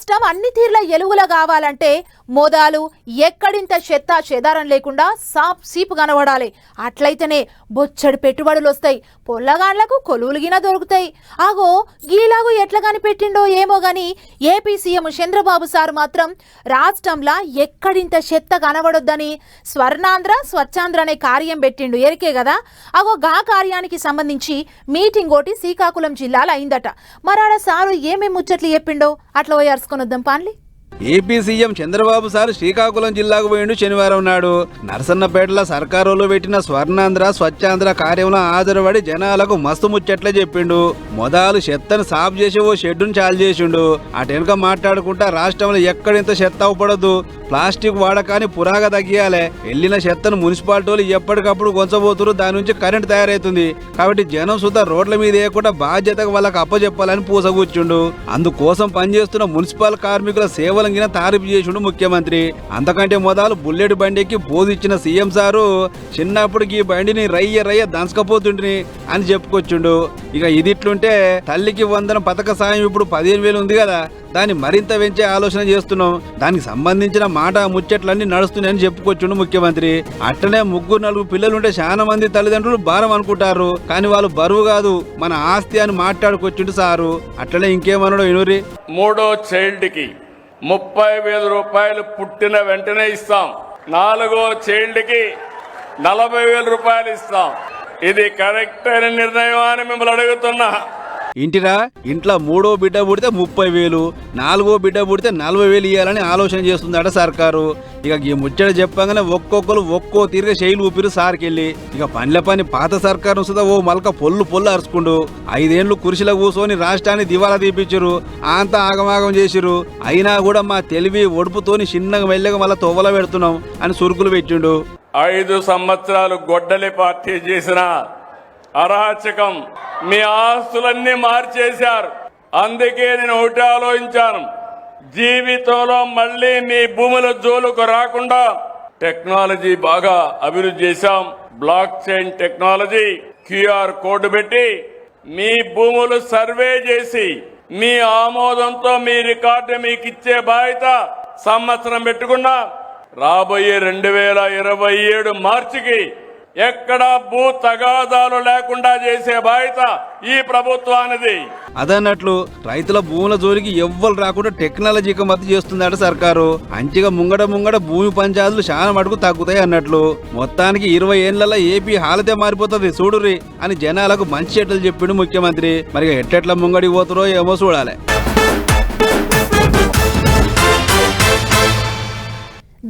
రాష్ట్రం అన్ని తీర్ల ఎలుగులా కావాలంటే మోదాలు ఎక్కడింత చెత్త చెదారం లేకుండా సాప్ సీపు కనబడాలి. అట్లయితేనే బొచ్చడి పెట్టుబడులు వస్తాయి, పొల్లగాండ్లకు కొలువులుగిన దొరుకుతాయి. ఆగో గీలాగు ఎట్లా కనిపెట్టిండో ఏమో గాని ఏపీ సీఎం చంద్రబాబు సార్ మాత్రం రాష్ట్రంలా ఎక్కడింత చెత్త కనబడొద్దని స్వర్ణాంధ్ర స్వచ్ఛాంధ్ర అనే కార్యం పెట్టిండు. ఎరికే కదా. అగో గా కార్యానికి సంబంధించి మీటింగ్ ఒకటి శ్రీకాకుళం జిల్లాలో అయిందట. మరాడ సారు ఏమేమి ముచ్చట్లు చెప్పిండో అట్లా పోయార్చుకొని వద్దాం పాన్లి. AP CM Chandrababu sir Srikakulam జిల్లాకు పోయిండు శనివారం నాడు. నరసన్నపేటలో సర్కారులో పెట్టిన స్వర్ణాంధ్ర స్వచ్ఛాంధ్ర కార్యంలో హాజరుపడి జనాలకు మస్తు ముచ్చట్లే చెప్పిండు. మొదలు చెత్తను సాఫ్ చేసి ఓ షెడ్డును చాలు చేసిండు. అటెనక మాట్లాడుకుంటా రాష్ట్రంలో ఎక్కడింత చెత్త అవపడదు, ప్లాస్టిక్ వాడకాన్ని పురాగా తగ్గియాలి, వెళ్లిన చెత్తను మున్సిపాలిటీలు ఎప్పటికప్పుడు కొంచబోతురు, దాని నుంచి కరెంట్ తయారైతుంది కాబట్టి జనం సుధా రోడ్ల మీద వేయకుండా బాధ్యతగా వాళ్ళకి అప్పచెప్పాలని పూసగూర్చుండు. అందుకోసం పనిచేస్తున్న మున్సిపల్ కార్మికుల సేవలు తారీఫు చేసిండు ముఖ్యమంత్రి. అంతకంటే మొదలు బుల్లెట్ బండికి పోజిచ్చిన సీఎం సారు చిన్నప్పటికి ఈ బండిని రయ్య దంచకపోతుంటిని అని చెప్పుకొచ్చిండు. ఇక ఇదిట్లుంటే తల్లికి వందనం పథక సాయం ఇప్పుడు 15,000 ఉంది కదా, దాన్ని మరింత పెంచే ఆలోచన చేస్తున్నాం, దానికి సంబంధించిన మాట ముచ్చట్లన్నీ నడుస్తున్నాయని చెప్పుకొచ్చిండు ముఖ్యమంత్రి. అట్లనే 3-4 పిల్లలుంటే చాలా మంది తల్లిదండ్రులు భారం అనుకుంటారు, కానీ వాళ్ళు బరువు కాదు మన ఆస్తి అని మాట్లాడుకొచ్చిండు సారు. అట్లనే ఇంకేమన్నాడో ఇనురి. 3వ చైల్డ్ కి 30,000 రూపాయలు పుట్టిన వెంటనే ఇస్తాం, 4వ చైల్డ్ కి 40,000 రూపాయలు ఇస్తాం. ఇది కరెక్ట్ అయిన నిర్ణయం అని మిమ్మల్ని అడుగుతున్నా. ఇంటిరా ఇంట్లో 3వ బిడ్డ పుడితే 30,000, 4వ బిడ్డ పుడితే 40,000 ఇవ్వాలని ఆలోచన చేస్తుందట సర్కారు. ఇక ఈ ముచ్చట చెప్పగానే ఒక్కొక్కరు ఒక్కో తీరుగా శైలి ఊపిరి సార్కెళ్ళి ఇక పనిల పని పాత సర్కారు సుధా ఓ మలక పొల్లు అరుచుకుండు. 5 ఏళ్లు కుర్చీలో కూర్చొని రాష్ట్రాన్ని దివాలా తీపిచ్చిరు, అంతా ఆగమాగం చేసిరు. అయినా కూడా మా తెలివి ఒడుపుతోని చిన్నగా మెల్లగా మళ్ళీ తొవ్వల పెడుతున్నాం అని సురుకులు పెట్టిండు. 5 సంవత్సరాలు గొడ్డలి పార్టీ చేసిన అరాచకం, మీ ఆస్తులన్నీ మార్చేశారు. అందుకే నేను ఒకటి ఆలోచించాను, జీవితంలో మళ్ళీ మీ భూముల జోలుకు రాకుండా టెక్నాలజీ బాగా అభివృద్ధి చేశాం. Block chain technology, QR code పెట్టి మీ భూములు సర్వే చేసి మీ ఆమోదంతో మీ రికార్డు మీకు ఇచ్చే బాధ్యత సంవత్సరం పెట్టుకున్నా. రాబోయే 2027 మార్చికి ఎక్కడా భూ తగాదాలు లేకుండా చేసే బాధ్యత ఈ ప్రభుత్వానిది. అదన్నట్లు రైతుల భూముల జోలికి ఎవ్వరు రాకుండా టెక్నాలజీకి మద్దతు చేస్తుందట సర్కారు. అంచిగా ముంగడ భూమి పంచాయతీలు చాలా మటుకు తగ్గుతాయి అన్నట్లు. మొత్తానికి 20 ఏళ్లలో ఏపీ హాలతే మారిపోతుంది చూడుర్రి అని జనాలకు మంచి చెట్లు చెప్పిండు ముఖ్యమంత్రి. మరి ఎట్లెట్లా ముంగడికి పోతారో ఏమో చూడాలి.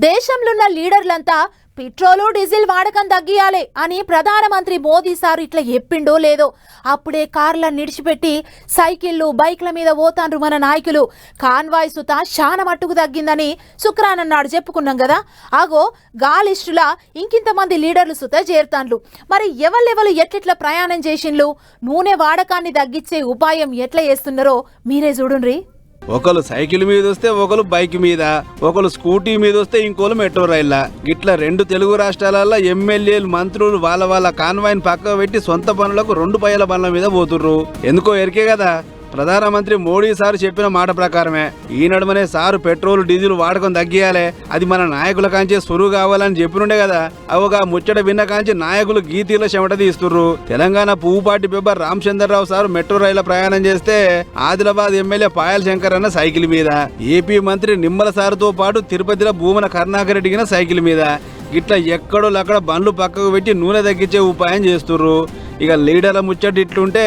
దేశంలోన్న లీడర్లంతా పెట్రోలు డీజిల్ వాడకం తగ్గియాలి అని ప్రధానమంత్రి మోదీ సార్ ఇట్లా చెప్పిండో లేదో అప్పుడే కార్ల నిడిచిపెట్టి సైకిళ్లు బైక్ల మీద పోతాండ్రు మన నాయకులు. కాన్వాయ్ సుత చాలా మట్టుకు తగ్గిందని శుక్రానన్నాడు చెప్పుకున్నాం కదా. ఆగో గాలిస్టులా ఇంకింతమంది లీడర్లు సుత చేరుతాండ్లు. మరి ఎవరెవరు ఎట్లెట్లా ప్రయాణం చేసిండ్లు, నూనె వాడకాన్ని తగ్గించే ఉపాయం ఎట్లా చేస్తున్నారో మీరే చూడుండ్రి. ఒకరు సైకిల్ మీద వస్తే ఒకరు బైక్ మీద, ఒకరు స్కూటీ మీద వస్తే ఇంకోరు మెట్రో రైళ్ల. ఇట్లా 2 తెలుగు రాష్ట్రాలలో ఎమ్మెల్యేలు మంత్రులు వాళ్ళ కాన్వాయ్ని పక్క పెట్టి సొంత పనులకు 2 పైల బండ్ల మీద పోతుర్రు. ఎందుకో ఎరికే కదా, ప్రధానమంత్రి మోడీ సార్ చెప్పిన మాట ప్రకారమే. ఈ నడుమనే సారు పెట్రోల్ డీజిల్ వాడకం తగ్గియాలే, అది మన నాయకుల కాంచే సురువు కావాలని చెప్పినుండే కదా. అవగా ముచ్చట విన్న కాంచి నాయకులు గీతీల చెమట తీస్తుర్రు. తెలంగాణ పువ్వుపాటి పెబ్బర్ రామచంద్రరావు సార్ మెట్రో రైలు ప్రయాణం చేస్తే ఆదిలాబాద్ ఎమ్మెల్యే పాయల శంకర్ అన్న సైకిల్ మీద, ఏపీ మంత్రి నిమ్మల సారుతో పాటు తిరుపతిలో భూమన కరుణాకర్ రెడ్డిగిన సైకిల్ మీద. ఇట్లా ఎక్కడో అక్కడ బండ్లు పక్కకు పెట్టి నూనె తగ్గించే ఉపాయం చేస్తుర్రు. ఇక లీడర్ల ముచ్చట ఇట్లుంటే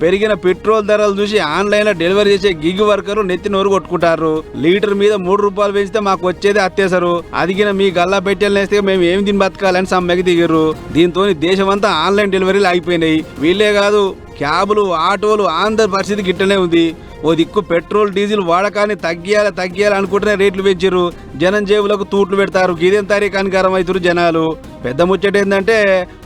పెరిగిన పెట్రోల్ ధరలు చూసి ఆన్లైన్లో డెలివరీ చేసే గిగ్ వర్కర్లు నెత్తి నోరు కొట్టుకుంటారు. లీటర్ మీద 3 రూపాయలు పెంచితే మాకు వచ్చేది అత్తేసారు, అదిగిన మీ గల్లా పెట్టెలు వేస్తే మేము ఏమి తిని బతకాలని సమ్మెకి దిగారు. దీంతో దేశమంతా ఆన్లైన్ డెలివరీలు ఆగిపోయినాయి. వీళ్ళే కాదు, క్యాబులు ఆటోలు అందరి పరిస్థితి గిట్టనే ఉంది. ఓ దిక్కు పెట్రోల్ డీజిల్ వాడకాన్ని తగ్గియాలి అనుకుంటేనే రేట్లు పెంచారు. జనం జేబులకు తూట్లు పెడతారు. గిదేం తారీఖు హానికరం అవుతారు జనాలు. పెద్ద ముచ్చట ఏంటంటే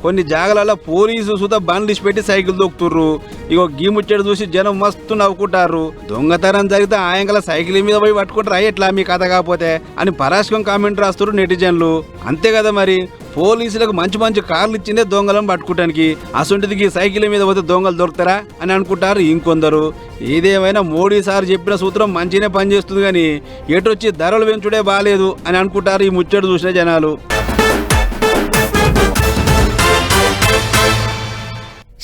కొన్ని జాగలలో పోలీసు సుత బండ్లు పెట్టి సైకిల్ దొక్కుతుర్రు. ఇగో గీ ముచ్చట చూసి జనం మస్తు నవ్వుకుంటారు. దొంగతనం జరిగితే ఆయంకల సైకిల్ మీద పోయి పట్టుకుంటారు, ఎట్లా మీ కథ కాకపోతే అని పరాశకం కామెంట్ రాస్తున్నారు నెటిజన్లు. అంతే కదా మరి, పోలీసులకు మంచి మంచి కార్లు ఇచ్చిందే దొంగలను పట్టుకోవడానికి, అసొంటిదికి సైకిల్ మీద పోతే దొంగలు దొరుకుతారా అని అనుకుంటారు ఇంకొందరు. ఏదేమైనా మోడీ సార్ చెప్పిన సూత్రం మంచిగానే పనిచేస్తుంది కానీ ఎటొచ్చి ధరలు పెంచుడే బాలేదు అని అనుకుంటారు ఈ ముచ్చట చూసిన జనాలు.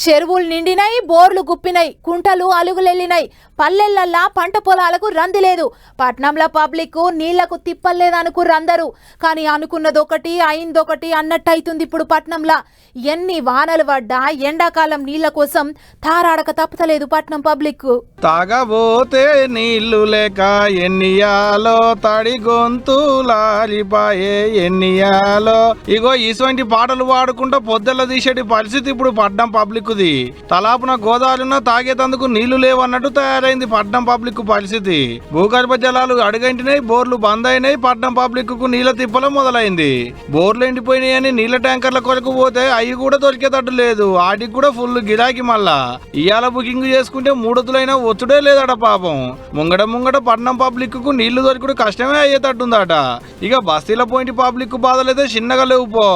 చెరువులు నిండినాయి, బోర్లు గుప్పినాయి, కుంటలు అలుగులెళ్ళినాయి, పల్లెల్లల్లా పంట పొలాలకు రంది లేదు. పట్నంలో పబ్లిక్ నీళ్లకు తిప్పలేదనుకుర్రు అందరూ. కానీ అనుకున్నదొకటి అయిందొకటి అన్నట్టయితుంది ఇప్పుడు పట్నంలో. ఎన్ని వానలు పడ్డా ఎండాకాలం నీళ్ల కోసం తారాడక తప్పతలేదు పట్నం పబ్లిక్. తాగబోతే నీళ్లు లేక ఎన్నియాలో తడి గొంతులాలిపాయే ఎన్నియాలో. ఇగో ఇటువంటి పాటలు పాడుకుంటూ పొద్దెల తీసేటి పరిస్థితి ఇప్పుడు పట్నం పబ్లిక్ ది. తలాపున గోదావరిన తాగేతందుకు నీళ్లు లేవన్నట్టు తయారైంది పట్నం పబ్లిక్ పరిస్థితి. భూగర్భ జలాలు అడుగంటినాయి, బోర్లు బంద్ అయినాయి, పట్నం పబ్లిక్ కు నీళ్ల తిప్పలం మొదలైంది. బోర్లు ఎండిపోయినాయని నీళ్ల ట్యాంకర్ల కొరకు పోతే అవి కూడా దొరికేటట్టు లేదు, వాటికి కూడా ఫుల్ గిరాకీ. మళ్ళా ఇయాల బుకింగ్ చేసుకుంటే 3 రోజులైనా వచ్చుడే లేదట పాపం. ముంగట పట్నం పబ్లిక్ కు నీళ్లు దొరికిడు కష్టమే అయ్యేటట్టుందట. ఇక బస్తీల పోయింటి పబ్లిక్ బాధలైతే చిన్నగా లేవు పో.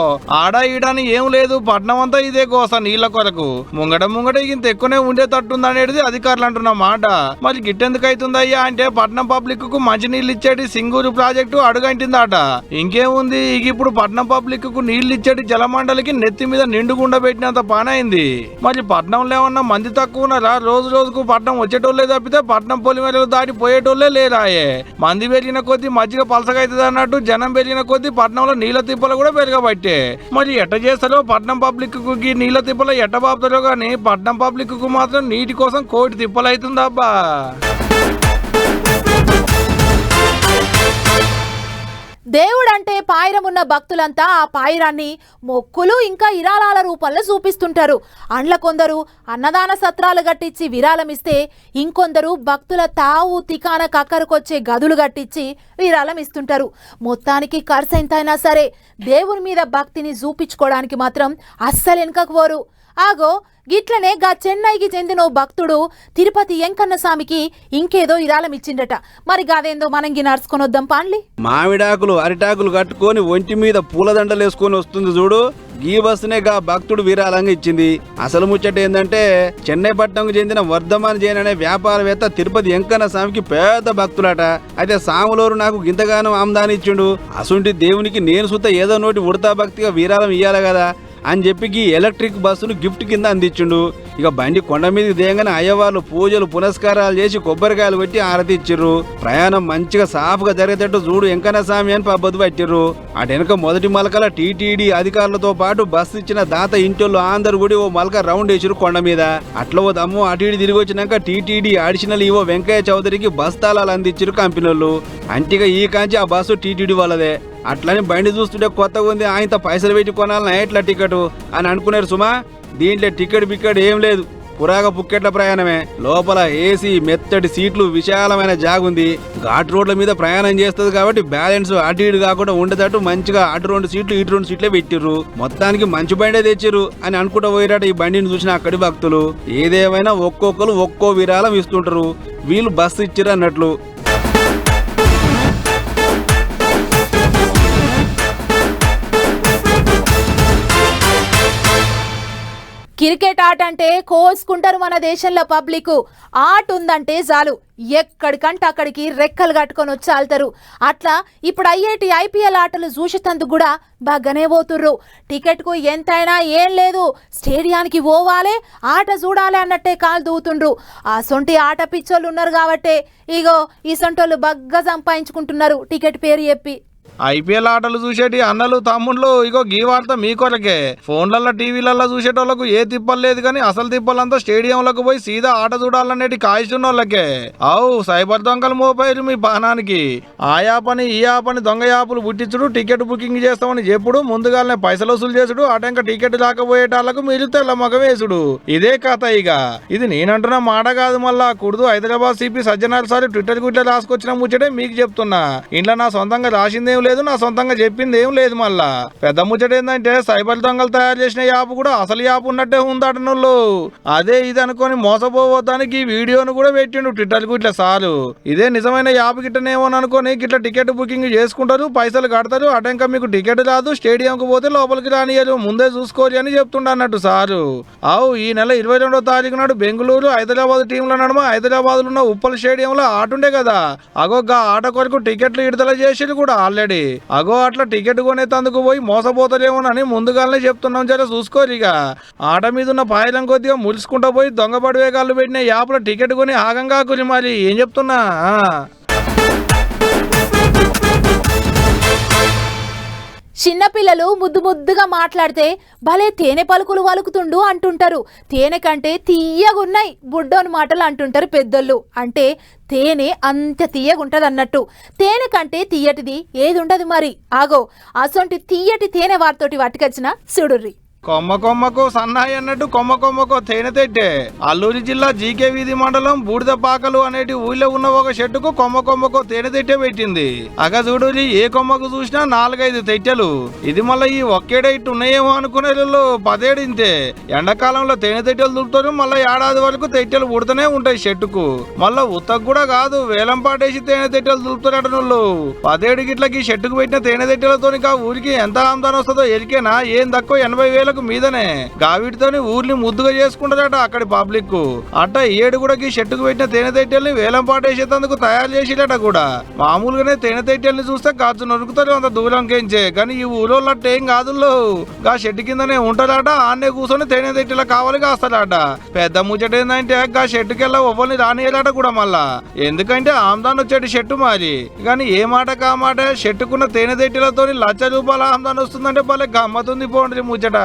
ఆడా ఈడాని ఏం లేదు, పట్నం అంతా ఇదే కోస నీళ్ల కొరకు. ముంగట ఇంత ఎక్కువనే ఉండేటట్టుంది అనేది అధికారులు అంటున్న మాట. మరి గిట్టెందుకు అవుతుందయ్యా అంటే పట్నం పబ్లిక్ కు మంచినీళ్ళు ఇచ్చేటి సింగూరు ప్రాజెక్టు అడుగంటిందట. ఇంకేముంది, ఇక ఇప్పుడు పట్నం పబ్లిక్ కు నీళ్లు ఇచ్చేటి జలమండలికి నెత్తి మీద నిండుగుండ పెట్టినంత పనైంది. మరి పట్నంలో ఏమన్నా మంది తక్కువ ఉన్నారా? రోజుకు పట్నం వచ్చేటోళ్లే తప్పితే పట్నం పొలిమేరలు దాటి పోయేటోళ్లే లేరాయే. మంది పెరిగిన కొద్దీ మజ్జిగ పలసగా అవుతుంది అన్నట్టు జనం పెరిగిన కొద్దీ పట్నంలో నీళ్ల తిప్పలు కూడా పెరగబట్టే. మరి ఎట్ట చేస్తారో పట్నం పబ్లిక్ కు నీళ్ల తిప్పలు ఎట్ట బాపుతారో గానీ పట్నం పబ్లిక్ కు మాత్రం నీటి కోసం కోటి తిప్పలైతుందబ్బా. దేవుడంటే పాయిరమున్న భక్తులంతా ఆ పాయిరాన్ని మొక్కులు ఇంకా ఇరాళాల రూపంలో చూపిస్తుంటారు. అండ్ల కొందరు అన్నదాన సత్రాలు కట్టించి విరాళమిస్తే, ఇంకొందరు భక్తుల తావు తికాన కక్కరకొచ్చే గదులు కట్టించి విరాళం ఇస్తుంటారు. మొత్తానికి ఖర్చు ఎంతైనా సరే దేవుని మీద భక్తిని చూపించుకోవడానికి మాత్రం అస్సలు వెనకపోరు. ఆగో గిట్లనే గా చెన్నైకి చెందిన భక్తుడు తిరుపతి వెంకన్న స్వామికి ఇంకేదో ఇరాళం ఇచ్చిండట. మరి గాదేందో మనంగి నడుచుకొని వద్దాం పాండ్లి. మామిడాకులు అరిటాకులు కట్టుకొని ఒంటి మీద పూలదండలు వేసుకొని వస్తుంది చూడు, గీ బస్సునే గా భక్తుడు విరాళంగా ఇచ్చింది. అసలు ముచ్చట ఏంటంటే చెన్నై పట్టణంకు చెందిన వర్ధమాన్ జైన్ అనే వ్యాపారవేత్త తిరుపతి వెంకన్న స్వామికి పెద్ద భక్తులట. అయితే సాములోరు నాకు గింతగానం ఆమ్దాని ఇచ్చిండు, అసుంటి దేవునికి నేను సుత ఏదో నోటి ఉడతా భక్తిగా విరాళం ఇయ్యాలి కదా అని చెప్పి ఎలక్ట్రిక్ బస్సును గిఫ్ట్ కింద అందించిండు. ఇక బండి కొండ మీదకి దిగగానే అయ్యవాళ్ళు పూజలు పునస్కారాలు చేసి కొబ్బరికాయలు కొట్టి ఆరతి ఇచ్చిర్రు. ప్రయాణం మంచిగా సాఫ్గా జరిగేటట్టు చూడు వెంకన్న స్వామి అని పబ్బది పట్టిర్రు. అటు వెనక మొదటి మలకల టీటీడీ అధికారులతో పాటు బస్సు ఇచ్చిన దాత ఇంటోళ్ళు అందరు కూడా ఓ మలక రౌండ్ వేసిరు కొండ మీద. అట్లా ఓ దమ్ము అటు ఇటు తిరిగి వచ్చినాక టీటీడీ అడిషనల్ ఈవో వెంకయ్య చౌదరికి బస్ తాళాలు అందించిరు కంపెనీలు. అంటిగా ఈ కాంచి ఆ బస్సు టీటీడీ వాళ్ళదే. అట్లని బండి చూస్తుంటే కొత్తగా ఉంది, ఆయనతో పైసలు పెట్టి కొనాలన్నా ఎట్లా టికెట్ అని అనుకున్నారు సుమా. దీంట్లో టికెట్ బికెట్ ఏం లేదు, పురాగ పుక్కెట్ల ప్రయాణమే. లోపల ఏసీ మెత్తటి సీట్లు, విశాలమైన జాగుంది. ఘాట్ రోడ్ల మీద ప్రయాణం చేస్తుంది కాబట్టి బ్యాలెన్స్ అటు ఇటు కాకుండా ఉండేటట్టు మంచిగా అటు 2 సీట్లు ఇటు 2 సీట్లే పెట్టిర్రు. మొత్తానికి మంచి బండే తెచ్చిర్రు అని అనుకుంటూ పోయినట ఈ బండిని చూసిన అక్కడి భక్తులు. ఏదేమైనా ఒక్కొక్కరు ఒక్కో విరాళం ఇస్తుంటారు, వీళ్ళు బస్సు ఇచ్చిర్రు అన్నట్లు. క్రికెట్ ఆట అంటే కోసుకుంటారు మన దేశంలో పబ్లిక్. ఆట ఉందంటే చాలు ఎక్కడికంటే అక్కడికి రెక్కలు కట్టుకొని వచ్చాల్తారు. అట్లా ఇప్పుడు అయ్యేటి ఐపీఎల్ ఆటలు చూసేటందుకు కూడా బాగానే పోతుర్రు. టికెట్కు ఎంతైనా ఏం లేదు, స్టేడియానికి పోవాలి ఆట చూడాలి అన్నట్టే కాలు దూతుండ్రు. ఆ సొంటి ఆట పిచ్చోళ్ళు ఉన్నారు కాబట్టి ఇగో ఈ సొంటోళ్ళు బగ్గా సంపాదించుకుంటున్నారు టికెట్ పేరు చెప్పి. ఐపీఎల్ ఆటలు చూసేటి అన్నలు తమ్ముళ్ళు ఇగో గీ వార్త మీ కొరకే. ఫోన్లలో టీవీలలో చూసేటోళ్లకు ఏ తిప్పలు లేదు కానీ అసలు తిప్పలంతా స్టేడియంలకు పోయి సీదా ఆట చూడాలనేటి కాయిస్తున్న వాళ్ళకే. అవు సైబర్ దొంగలు మోపైరు మీ పానానికి. ఆ యాపని ఈ యాపని దొంగ యాపులు పుట్టించుడు, టికెట్ బుకింగ్ చేస్తామని చెప్పుడు, ముందుగానే పైసలు వసూలు చేసుడు, అటంక టికెట్ రాకపోయేటాళ్లకు మీరు తెల్ల మగ వేసుడు. ఇదే కథ. ఇక ఇది నేనంటున్న మాట కాదు, మళ్ళా కుర్దు Hyderabad CP Sajjanar sir Twitter గుట్ల రాసుకొచ్చిన ముచ్చటే మీకు చెప్తున్నా. ఇంట్లో నా సొంతంగా రాసిందేం లేదు నా సొంతంగా చెప్పింది ఏం లేదు. మళ్ళా పెద్ద ముచ్చట ఏంటంటే సైబర్ దొంగలు తయారు చేసిన యాప్ కూడా అసలు యాప్ ఉన్నట్టే ఉందటనోళ్ళు. అదే ఇది అనుకొని మోసపోవద్దానికి ఈ వీడియోను కూడా పెట్టిండు ట్విట్టర్ కు ఇట్లా సారు. ఇదే నిజమైన యాప్ గిట్టనేమో అనుకొని గిట్ల టికెట్ బుకింగ్ చేసుకుంటారు, పైసలు కడతారు, అటంక మీకు టికెట్ రాదు, స్టేడియం కు పోతే లోపలికి రానియరు, ముందే చూసుకోరు అని చెప్తుండ అన్నట్టు సారు. ఈ నెల 22వ తారీఖు నాడు బెంగళూరు హైదరాబాద్ టీంల నడుమ హైదరాబాద్ లో ఉన్న ఉప్పల్ స్టేడియంలో ఆటుండే కదా. అగోగా ఆట కొరకు టికెట్లు విడుదల చేసి కూడా ఆల్రెడీ. అట్లా టికెట్ కొనేందుకు పోయి మోసపోతారేమోనని ముందుగానే చెప్తున్నాం, జర చూసుకోరిగా. ఆట మీద ఉన్న పాయలం కొద్దిగా ములుసుకుంటా పోయి దొంగ పడివేగాళ్ళు పెట్టిన యాప్లో టికెట్ కొని ఆగంగా కురి. మరి ఏం చెప్తున్నా. చిన్నపిల్లలు ముద్దు ముద్దుగా మాట్లాడితే భలే తేనె పలుకులు వలుకుతుండు అంటుంటారు. తేనె కంటే తీయగున్నాయి బుడ్డోని మాటలు అంటుంటారు పెద్దోళ్ళు. అంటే తేనె అంత తీయగుంటది అన్నట్టు. తేనె కంటే తీయటిది ఏది ఉండదు మరి. అసొంటి తీయటి తేనె వారితోటి పట్టుకొచ్చిన సుడుర్రి. కొమ్మ కొమ్మకు సన్నాయి అన్నట్టు కొమ్మ కొమ్మకు తేనె తెట్టే. అల్లూరి జిల్లా జీకే వీధి మండలం బూడిదపాకలు అనేటి ఊళ్ళో ఉన్న ఒక చెట్టుకు కొమ్మ కొమ్మకు తేనె తెట్టే పెట్టింది. చూడు ఏ కొమ్మకు చూసినా 4-5 తెట్టెలు. ఇది మళ్ళీ ఈ ఒక్కేడే ఇట్టు ఉన్నాయేమో అనుకునే 10 ఏడింతే. ఎండాకాలంలో తేనె తెట్టెలు దులుపుతారు, మళ్ళీ ఏడాది వరకు తెట్టెలు ఉడుతూనే ఉంటాయి చెట్టుకు. మళ్ళీ ఉత్తకు కూడా కాదు, వేలం పాటేసి తేనె తెట్టెలు దులుపుతారట వాళ్ళు. 10 ఏడు గిట్లకి చెట్టుకు పెట్టిన తేనె తెట్టెలతోని ఊరికి ఎంత ఆమ్దానం వస్తుందో ఎరికేనా? ఏం తక్కువ 80,000 మీదనే. గావిటితోని ఊర్ని ముద్దుగా చేసుకుంటారట అక్కడి పబ్లిక్. అట్ట ఏడు కూడా చెట్టుకు పెట్టిన తేనె తెట్టెల్ని వేలం పాటేసేందుకు తయారు చేసిరట కూడా. మామూలుగానే తేనె తెట్టెల్ని చూస్తే గాజు నరుకుతారు అంత దూరం కేంచే. కానీ ఈ ఊరోళ్ళు అట్ట ఏం కాదు, గా చెట్టు కిందనే ఉంటారట. ఆన్నే కూర్చొని తేనె తెట్టెల కావాలి కాస్తారట. పెద్ద ముచ్చట ఏంటంటే గా చెట్టుకెళ్ళ ఒవ్వని రానియలట కూడా మళ్ళా. ఎందుకంటే ఆమ్దాన్ వచ్చేటి చెట్టు మరి. కానీ ఏ మాట కా మాట చెట్టుకున్న తేనె తెట్టెలతో ₹1,00,000 ఆమ్దాన్ వస్తుందంటే భలే గమ్మతుంది పోండి ముచ్చట.